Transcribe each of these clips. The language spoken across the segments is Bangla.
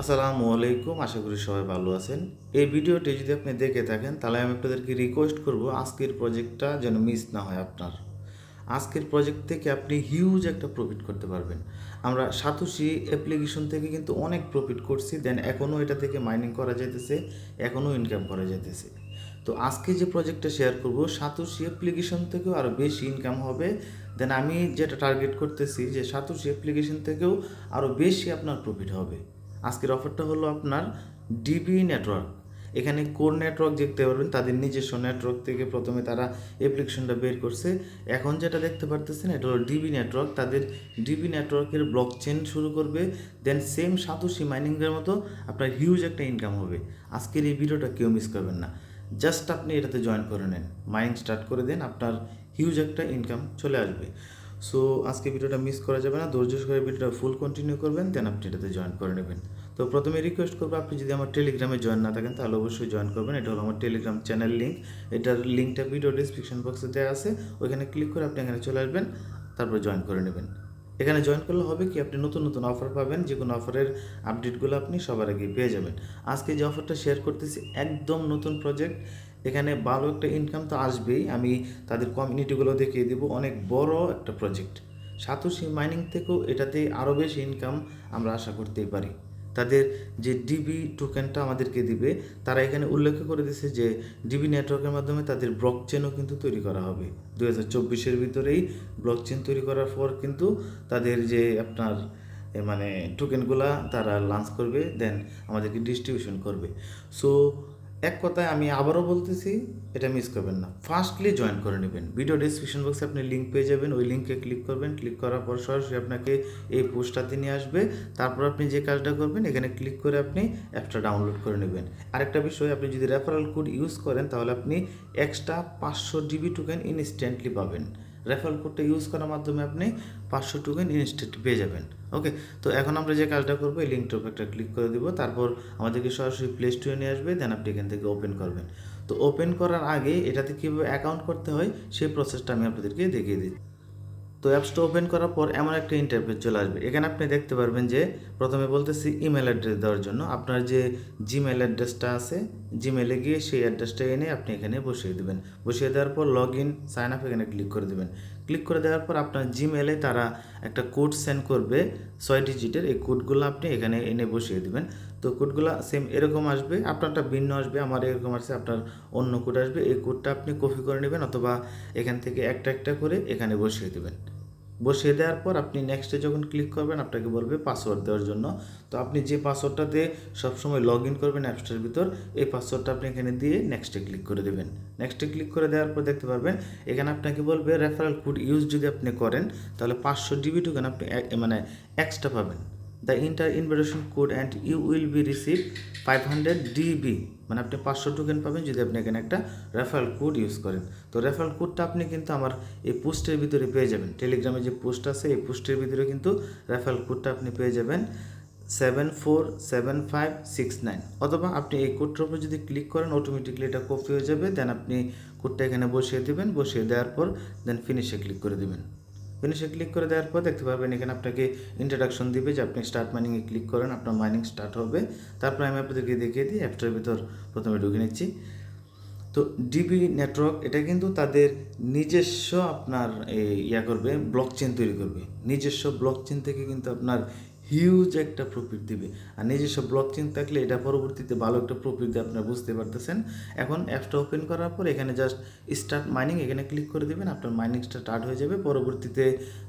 আসসালামু আলাইকুম, আশা করি সবাই ভালো আছেন। এই ভিডিওটি যদি আপনি দেখে থাকেন তাহলে আমি আপনাদেরকে রিকোয়েস্ট করব আজকের প্রজেক্টটা যেন মিস না হয় আপনার। আজকের প্রজেক্ট থেকে আপনি হিউজ একটা প্রফিট করতে পারবেন। আমরা সাতোশি অ্যাপ্লিকেশন থেকে কিন্তু অনেক প্রফিট করছি, দেন এখনও এটা থেকে মাইনিং করা যাইতেছে, এখনও ইনকাম করা যাইতেছে। তো আজকে যে প্রজেক্টটা শেয়ার করব সাতোশি অ্যাপ্লিকেশন থেকেও আরও বেশি ইনকাম হবে। দেন আমি যেটা টার্গেট করতেছি যে সাতোশি অ্যাপ্লিকেশন থেকেও আরও বেশি আপনার প্রফিট হবে। আজকের অফারটা হলো আপনার ডিবি নেটওয়ার্ক। এখানে কোর নেটওয়ার্ক দেখতে পারবেন, তাদের নিজস্ব নেটওয়ার্ক থেকে প্রথমে তারা অ্যাপ্লিকেশনটা বের করছে। এখন যেটা দেখতে পারতেছেন এটা হলো ডিবি নেটওয়ার্ক। তাদের ডিবি নেটওয়ার্কের ব্লক চেন শুরু করবে, দেন সেম সাতোশি মাইনিংয়ের মতো আপনার হিউজ একটা ইনকাম হবে। আজকের এই ভিডিওটা কেউ মিস করবেন না। জাস্ট আপনি এটাতে জয়েন করে নেন, মাইনিং স্টার্ট করে দেন, আপনার হিউজ একটা ইনকাম চলে আসবে। সো আজকে ভিডিওটা মিস করা যাবে না, ধৈর্য সহকারে ভিডিওটা ফুল কন্টিনিউ করবেন, দেন আপনি এটাতে জয়েন করে নেবেন। তো প্রথমে রিকোয়েস্ট করবো, আপনি যদি আমার টেলিগ্রামে জয়েন না থাকেন তাহলে অবশ্যই জয়েন করবেন। এটা হলো আমার টেলিগ্রাম চ্যানেল লিঙ্ক। এটার লিঙ্কটা ভিডিও ডিসক্রিপশন বক্সে দেওয়া আছে, ওইখানে ক্লিক করে আপনি এখানে চলে আসবেন, তারপর জয়েন করে নেবেন। এখানে জয়েন করলে হবে কি, আপনি নতুন নতুন অফার পাবেন, যে কোনো অফারের আপডেটগুলো আপনি সবার আগে পেয়ে যাবেন। আজকে যে অফারটা শেয়ার করতেছি একদম নতুন প্রজেক্ট, এখানে ভালো একটা ইনকাম তো আসবেই। আমি তাদের কমিউনিটিগুলো দেখিয়ে দেবো, অনেক বড় একটা প্রজেক্ট। সাতোশি মাইনিং থেকেও এটাতে আরও বেশি ইনকাম আমরা আশা করতেই পারি। তাদের যে ডিবি টোকেনটা আমাদেরকে দিবে, তারা এখানে উল্লেখ করে দিয়েছে যে ডিবি নেটওয়ার্কের মাধ্যমে তাদের ব্লক চেনও কিন্তু তৈরি করা হবে 2024-এর ভিতরেই। ব্লক চেন তৈরি করার পর কিন্তু তাদের যে আপনার মানে টোকেনগুলা তারা লঞ্চ করবে, দেন আমাদেরকে ডিস্ট্রিবিউশন করবে। সো এক কথায় আমি আবারও বলতেছি, এটা মিস করবেন না, ফার্স্টলি জয়েন করে নেবেন। ভিডিও ডিসক্রিপশন বক্সে আপনি লিঙ্ক পেয়ে যাবেন, ওই লিঙ্কে ক্লিক করবেন, ক্লিক করার পর সরাসরি আপনাকে এই পোস্টটাতে নিয়ে আসবে। তারপর আপনি যে কাজটা করবেন, এখানে ক্লিক করে আপনি অ্যাপটা ডাউনলোড করে নেবেন। আরেকটা বিষয়, আপনি যদি রেফারেল কোড ইউজ করেন তাহলে আপনি এক্সট্রা 500 জিবি টোকেন ইনস্ট্যান্টলি পাবেন। রেফারেল কোডটা ইউজ করার মাধ্যমে আপনি 500 টোকেন ইনস্ট্যান্ট পেয়ে যাবেন। ওকে, তো এখন আমরা যে কাজটা করবো, এই লিঙ্কটার উপর একটা ক্লিক করে দেবো, তারপর আমাদেরকে সরাসরি প্লে স্টোরে নিয়ে আসবে, দেন আপনি এখান থেকে ওপেন করবেন। তো ওপেন করার আগে এটাতে কীভাবে অ্যাকাউন্ট করতে হয় সেই প্রসেসটা আমি আপনাদেরকে দেখিয়ে দিই। তো অ্যাপসটা ওপেন করার পর এমন একটা ইন্টারফেস চলে আসবে। এখানে আপনি দেখতে পারবেন যে প্রথমে বলতেছি ইমেল অ্যাড্রেস দেওয়ার জন্য। আপনার যে জিমেল অ্যাড্রেসটা আছে, জিমেলে গিয়ে সেই অ্যাড্রেসটা এনে আপনি এখানে বসিয়ে দেবেন। বসিয়ে দেওয়ার পর লগ ইন সাইন আপ এখানে ক্লিক করে দেবেন। ক্লিক করে দেওয়ার পর আপনার জিমেলে তারা একটা কোড সেন্ড করবে 6 ডিজিটের। এই কোডগুলো আপনি এখানে এনে বসিয়ে দেবেন। তো কোডগুলো সেম এরকম আসবে, আপনারটা ভিন্ন আসবে, আমার এরকম আসছে, আপনার অন্য কোড আসবে। এই কোডটা আপনি কপি করে নেবেন, অথবা এখান থেকে একটা একটা করে এখানে বসিয়ে দেবেন। বসিয়ে দেওয়ার পর আপনি নেক্সটে যখন ক্লিক করবেন, আপনাকে বলবে পাসওয়ার্ড দেওয়ার জন্য। তো আপনি যে পাসওয়ার্ডটা দিয়ে সবসময় লগ ইন করবেন অ্যাপসটার ভিতর, এই পাসওয়ার্ডটা আপনি এখানে দিয়ে নেক্সটে ক্লিক করে দেবেন। নেক্সটে ক্লিক করে দেওয়ার পর দেখতে পারবেন এখানে আপনাকে বলবে রেফারেল কোড ইউজ যদি আপনি করেন তাহলে 500 জিবি টোকেন আপনি মানে এক্সট্রা পাবেন। The enter invitation code and you will be receive 500 DB, মানে আপনি 500 টোকেন পাবেন যদি আপনি এখানে একটা রেফারেল কোড ইউজ করেন। তো রেফারেল কোডটা আপনি কিন্তু আমার এই পোস্টের ভিতরে পেয়ে যাবেন। টেলিগ্রামে যে পোস্ট আছে এই পোস্টের ভিতরে কিন্তু রেফারেল কোডটা আপনি পেয়ে যাবেন 747569, অথবা আপনি এই কোডটার উপর যদি ক্লিক করেন অটোমেটিকলি এটা কপি হয়ে যাবে। দেন আপনি কোডটা এখানে বসিয়ে দেবেন, বসিয়ে দেওয়ার পর দেন ফিনিশে ক্লিক করে দেবেন। ফিনিশে ক্লিক করে দেওয়ার পর দেখতে পাবেন এখানে আপনাকে ইন্ট্রোডাকশন দিবে যে আপনি স্টার্ট মাইনিংয়ে ক্লিক করেন, আপনার মাইনিং স্টার্ট হবে। তারপর আমি আপনাদেরকে দেখিয়ে দিই অ্যাপটার ভিতর প্রথমে ঢুকে নিচ্ছি। তো ডিবি নেটওয়ার্ক এটা কিন্তু তাদের নিজস্ব আপনার ইয়া করবে, ব্লক চেন তৈরি করবে। নিজস্ব ব্লক চেন থেকে কিন্তু আপনার হিউজ একটা প্রফিট দিবে। আর নিজস্ব ব্লক চেন থাকলে এটা পরবর্তীতে ভালো একটা প্রফিট দিয়ে আপনারা বুঝতে পারতেছেন। এখন অ্যাপসটা ওপেন করার পর এখানে জাস্ট স্টার্ট মাইনিং এখানে ক্লিক করে দেবেন, আপনার মাইনিংটা স্টার্ট হয়ে যাবে। পরবর্তীতে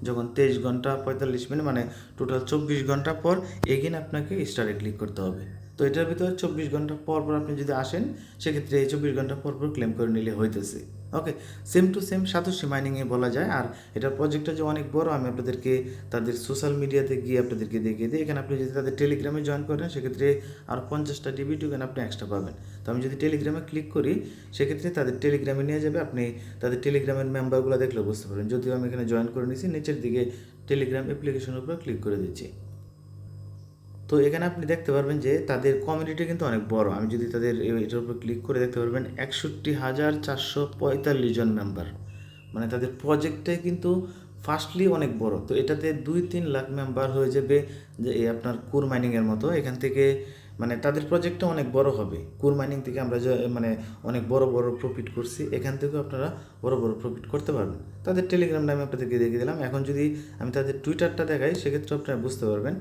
যখন 23 ঘন্টা 45 মিনিট মানে টোটাল 24 ঘন্টা পর এগেন আপনাকে স্টার্টে ক্লিক করতে হবে। তো এটার ভিতরে 24 ঘন্টা পর পর আপনি যদি আসেন, সেক্ষেত্রে এই 24 ঘন্টা পর পর ক্লেম করে নিলে হইতেছে। ওকে, সেম টু সেম সাতোশি মাইনিংয়ে বলা যায়। আর এটার প্রজেক্টটা যে অনেক বড়, আমি আপনাদেরকে তাদের সোশ্যাল মিডিয়াতে গিয়ে আপনাদেরকে দেখিয়ে দিই। এখানে আপনি যদি তাদের টেলিগ্রামে জয়েন করেন সেক্ষেত্রে আর 50টা ডিবি টোকেন আপনি এক্সট্রা পাবেন। তো আমি যদি টেলিগ্রামে ক্লিক করি সেক্ষেত্রে তাদের টেলিগ্রামে নিয়ে যাবে, আপনি তাদের টেলিগ্রামের মেম্বারগুলো দেখলে বুঝতে পারবেন। যদিও আমি এখানে জয়েন করে নিয়েছি, নিচের দিকে টেলিগ্রাম অ্যাপ্লিকেশনের উপর ক্লিক করে দিচ্ছি। তো এখানে আপনি দেখতে পারবেন যে তাদের কমিউনিটি কিন্তু অনেক বড়। আমি যদি তাদের এটার উপর ক্লিক করে দেখতে পারবেন 61,445 জন মেম্বার, মানে তাদের প্রজেক্টে কিন্তু ফার্স্টলি অনেক বড়, তো এটাতে 2-3 লাখ মেম্বার হয়ে যাবে, যে এই আপনার কোর মাইনিংয়ের মতো। এখান থেকে মানে তাদের প্রজেক্টটা অনেক বড় হবে। কোর মাইনিং থেকে আমরা যে মানে অনেক বড় বড় প্রফিট করছি, এখান থেকেও আপনারা বড় বড় প্রফিট করতে পারবেন। তাদের টেলিগ্রাম নামে আপনাদেরকে দেখিয়ে দিলাম। এখন যদি আমি তাদের টুইটারটা দেখাই, সেক্ষেত্রে আপনারা বুঝতে পারবেন।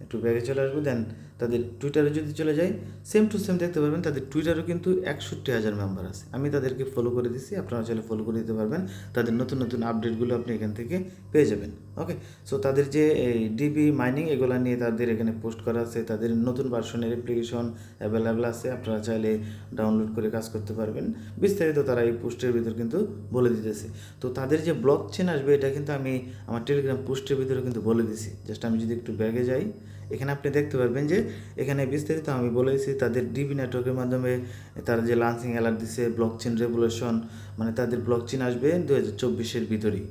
একটু ব্যাগে চলে আসবো, দেন তাদের টুইটারে যদি চলে যাই, সেম টু সেম দেখতে পারবেন তাদের টুইটারও কিন্তু 61,000 মেম্বার আছে। আমি তাদেরকে ফলো করে দিচ্ছি, আপনারা চাইলে ফলো করে দিতে পারবেন। তাদের নতুন নতুন আপডেটগুলো আপনি এখান থেকে পেয়ে যাবেন। ওকে, সো তাদের যে এই ডিবি মাইনিং এগুলো নিয়ে তাদের এখানে পোস্ট করা আছে, তাদের নতুন ভার্সনের অ্যাপ্লিকেশন অ্যাভেলেবেল আছে, আপনারা চাইলে ডাউনলোড করে কাজ করতে পারবেন। বিস্তারিত তারা এই পোস্টের ভিতর কিন্তু বলে দিতেছে। তো তাদের যে ব্লক চেন আসবে, এটা কিন্তু আমি আমার টেলিগ্রাম পোস্টের ভিতরে কিন্তু বলে দিছি। জাস্ট আমি যদি একটু ব্যাগে যাই, এখানে আপনি দেখতে পারবেন যে এখানে বিস্তারিত আমি বলেছি তাদের ডিবি নেটওয়ার্কের মাধ্যমে তারা যে লঞ্চিং অ্যালার্ট দিছে, ব্লক চেন রেগুলেশন, মানে তাদের ব্লক চেন আসবে 2024-এর ভিতরেই।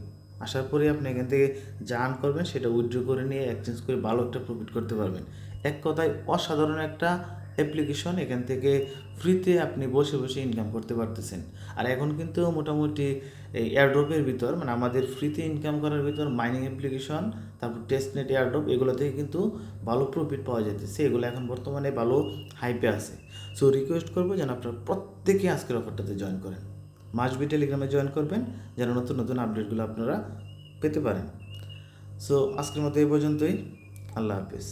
আসার পরে আপনি এখান থেকে যা আর্ন করবেন সেটা উইথড্র করে নিয়ে এক্সচেঞ্জ করে ভালো একটা প্রফিট করতে পারবেন। এক কথায় অসাধারণ একটা অ্যাপ্লিকেশন। এখান থেকে ফ্রিতে আপনি বসে বসে ইনকাম করতে পারতেছেন। আর এখন কিন্তু মোটামুটি এই এয়ারড্রপের ভিতর, মানে আমাদের ফ্রিতে ইনকাম করার ভিতর মাইনিং অ্যাপ্লিকেশন, তারপর টেস্টনেট, এয়ারড্রপ, এগুলো থেকে কিন্তু ভালো প্রফিট পাওয়া যেতেছে। এগুলো এখন বর্তমানে ভালো হাইপে আছে। সো রিকোয়েস্ট করবো যেন আপনারা প্রত্যেকে আজকের অফারটাতে জয়েন করেন। মাসবি টেলিগ্রামে জয়েন করবেন, যেন নতুন নতুন আপডেটগুলো আপনারা পেতে পারেন। সো আজকের মতো এই পর্যন্তই। আল্লাহ হাফিজ।